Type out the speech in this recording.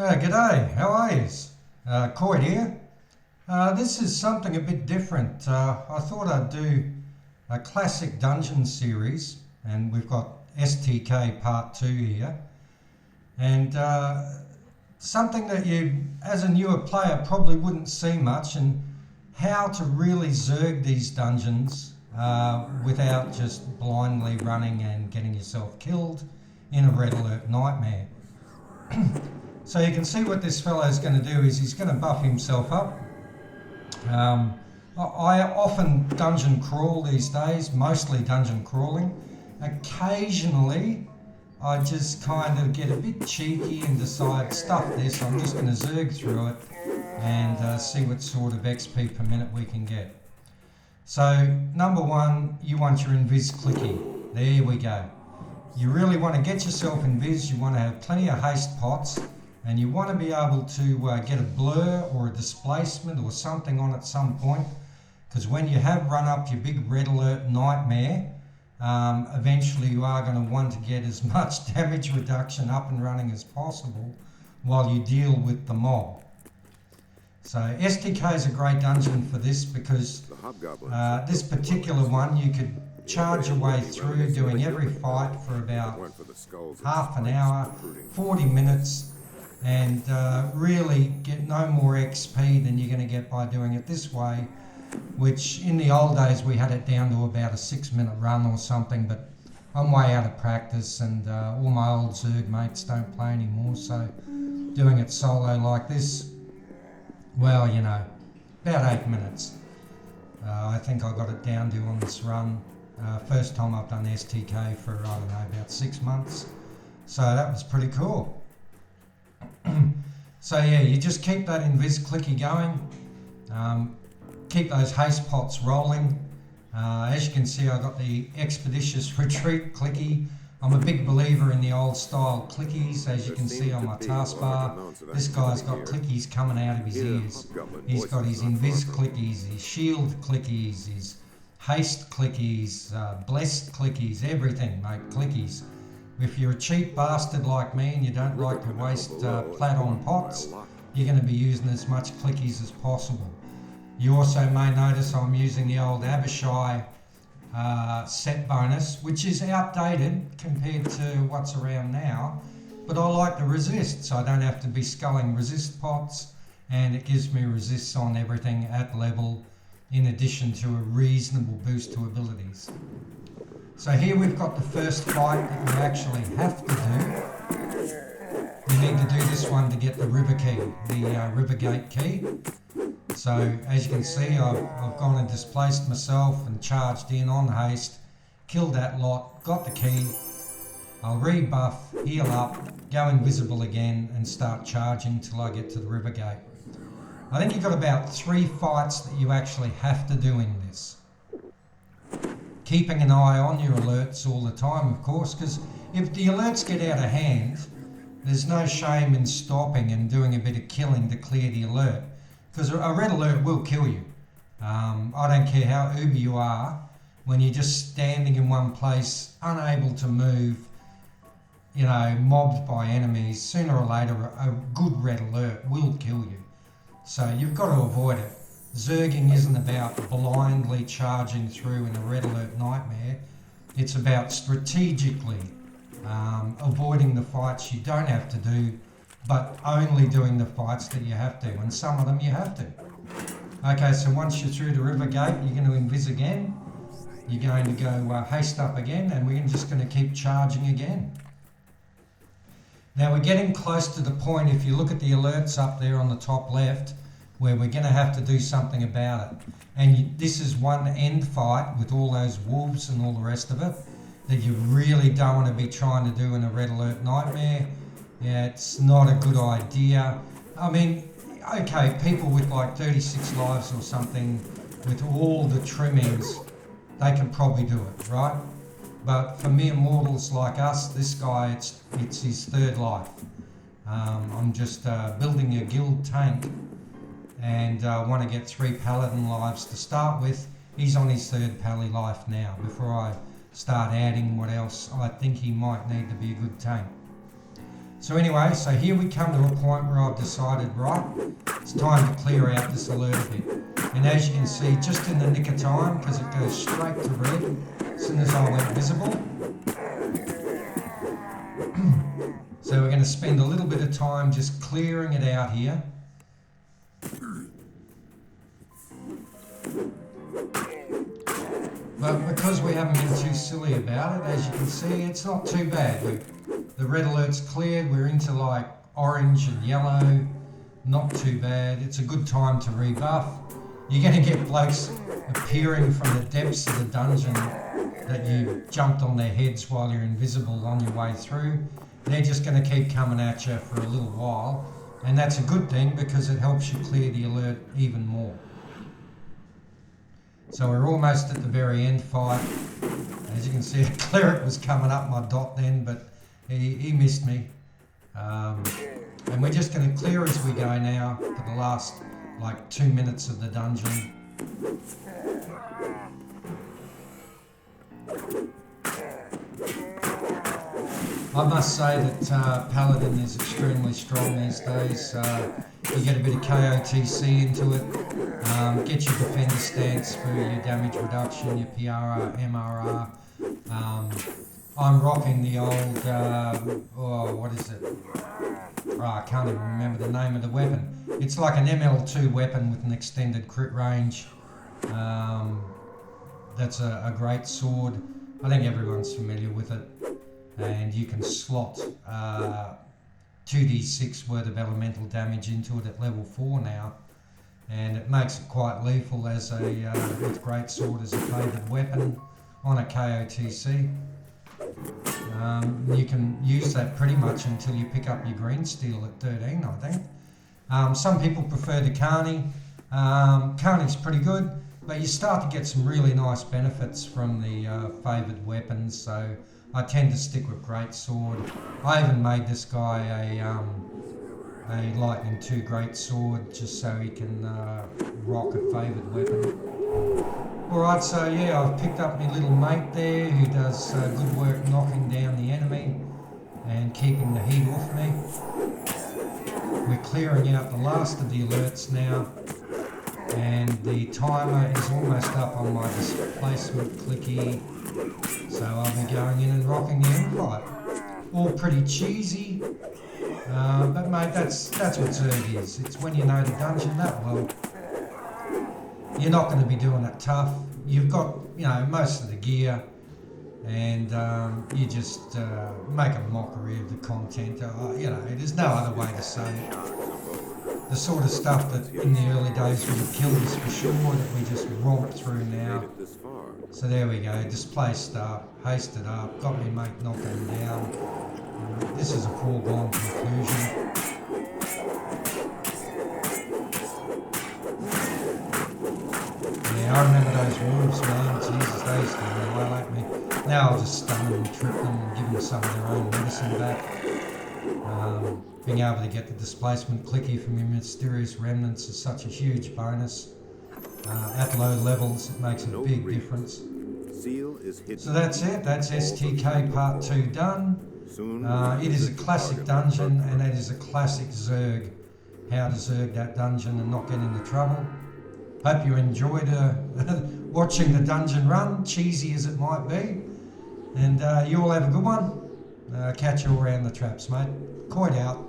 G'day, how are yous? Coyd here. This is something a bit different. I thought I'd do a classic dungeon series, and we've got STK part 2 here. And something that you, as a newer player, probably wouldn't see much, and how to really Zerg these dungeons without just blindly running and getting yourself killed in a red alert nightmare. So you can see what this fellow is going to do is he's going to buff himself up. I often dungeon crawl these days, mostly dungeon crawling. Occasionally I just kind of get a bit cheeky and decide, stuff this, I'm just going to Zerg through it and see what sort of XP per minute we can get. So number one, you want your invis clicky. There we go. You really want to get yourself invis, you want to have plenty of haste pots, and you want to be able to get a blur or a displacement or something on at some point, because when you have run up your big red alert nightmare, eventually you are going to want to get as much damage reduction up and running as possible while you deal with the mob. So STK is a great dungeon for this because this particular one you could charge your way through doing every fight for about half an hour, 40 minutes, and really get no more XP than you're going to get by doing it this way, which in the old days we had it down to about a 6-minute run or something, but I'm way out of practice and all my old Zerg mates don't play anymore, so doing it solo like this, well, you know, about 8 minutes. I think I got it down to on this run. First time I've done STK for, I don't know, about 6 months. So that was pretty cool. So yeah, you just keep that invis clicky going. Keep those haste pots rolling. As you can see, I got the expeditious retreat clicky. I'm a big believer in the old style clickies, as you can see on my taskbar. This guy's got clickies coming out of his ears. He's got his invis clickies, his shield clickies, his haste clickies, blessed clickies, everything, mate, clickies. If you're a cheap bastard like me and you don't like to waste plat on pots, you're going to be using as much clickies as possible. You also may notice I'm using the old Abishai set bonus, which is outdated compared to what's around now, but I like the resist, so I don't have to be sculling resist pots, and it gives me resists on everything at level, in addition to a reasonable boost to abilities. So here we've got the first fight that we actually have to do. You need to do this one to get the river key, the river gate key. So as you can see, I've gone and displaced myself and charged in on haste, killed that lot, got the key. I'll rebuff, heal up, go invisible again and start charging till I get to the river gate. I think you've got about 3 fights that you actually have to do in this. Keeping an eye on your alerts all the time, of course, because if the alerts get out of hand, there's no shame in stopping and doing a bit of killing to clear the alert, because a red alert will kill you. I don't care how uber you are, when you're just standing in one place, unable to move, you know, mobbed by enemies, sooner or later a good red alert will kill you. So you've got to avoid it. Zerging isn't about blindly charging through in a red alert nightmare. It's about strategically avoiding the fights you don't have to do, but only doing the fights that you have to, and some of them you have to. Okay, so once you're through the river gate, you're going to invis again. You're going to go haste up again, and we're just going to keep charging again. Now we're getting close to the point, if you look at the alerts up there on the top left, where we're going to have to do something about it. And this is one end fight with all those wolves and all the rest of it that you really don't want to be trying to do in a red alert nightmare. Yeah, it's not a good idea. I mean, okay, people with like 36 lives or something, with all the trimmings, they can probably do it, right? But for mere mortals like us, this guy, it's his 3rd life. I'm just building a guild tank, and want to get 3 paladin lives to start with. He's on his 3rd pally life now, before I start adding what else I think he might need to be a good tank. So anyway, so here we come to a point where I've decided, right, it's time to clear out this alert a bit. And as you can see, just in the nick of time, because it goes straight to red as soon as I went visible. So we're going to spend a little bit of time just clearing it out here. But because we haven't been too silly about it, as you can see, it's not too bad. The red alert's cleared, we're into like orange and yellow, not too bad. It's a good time to rebuff. You're going to get blokes appearing from the depths of the dungeon that you jumped on their heads while you're invisible on your way through. They're just going to keep coming at you for a little while, and that's a good thing because it helps you clear the alert even more. So we're almost at the very end fight. As you can see, a cleric was coming up my dot then, but he missed me. And we're just going to clear as we go now for the last like 2 minutes of the dungeon. I must say that Paladin is extremely strong these days. You get a bit of KOTC into it, get your defender stance for your damage reduction, your PRR, MRR. I'm rocking the old, what is it? Oh, I can't even remember the name of the weapon. It's like an ML2 weapon with an extended crit range. That's a great sword. I think everyone's familiar with it. And you can slot 2d6 worth of elemental damage into it at level 4 now, and it makes it quite lethal as with greatsword as a favoured weapon on a KOTC. You can use that pretty much until you pick up your green steel at 13, I think. Some people prefer the Carney. Carney's pretty good, but you start to get some really nice benefits from the favoured weapons, so I tend to stick with greatsword. I even made this guy a Lightning 2 greatsword just so he can rock a favoured weapon. Alright, so yeah, I've picked up my little mate there who does good work knocking down the enemy and keeping the heat off me. We're clearing out the last of the alerts now, and the timer is almost up on my displacement clicky. So I'll be going in and rocking the end fight. All pretty cheesy, but mate, that's what Zerg is. It's when you know the dungeon that well. You're not going to be doing it tough. You've got, most of the gear, and you just make a mockery of the content. There's no other way to say it. The sort of stuff that in the early days would have killed us for sure, that we just romp through now. So there we go, display start, haste it up, got me mate knocked him down. This is a foregone conclusion. Yeah, I remember those wolves, man. Jesus, they used to run well at me. Now I'll just stun them and trip them and give them some of their own medicine back. Being able to get the displacement clicky from your mysterious remnants is such a huge bonus. At low levels, it makes a big difference. So that's it. That's STK Part 2 done. It is a classic dungeon, and it is a classic Zerg. How to Zerg that dungeon and not get into trouble. Hope you enjoyed watching the dungeon run, cheesy as it might be. And you all have a good one. Catch you all around the traps, mate. Coit out.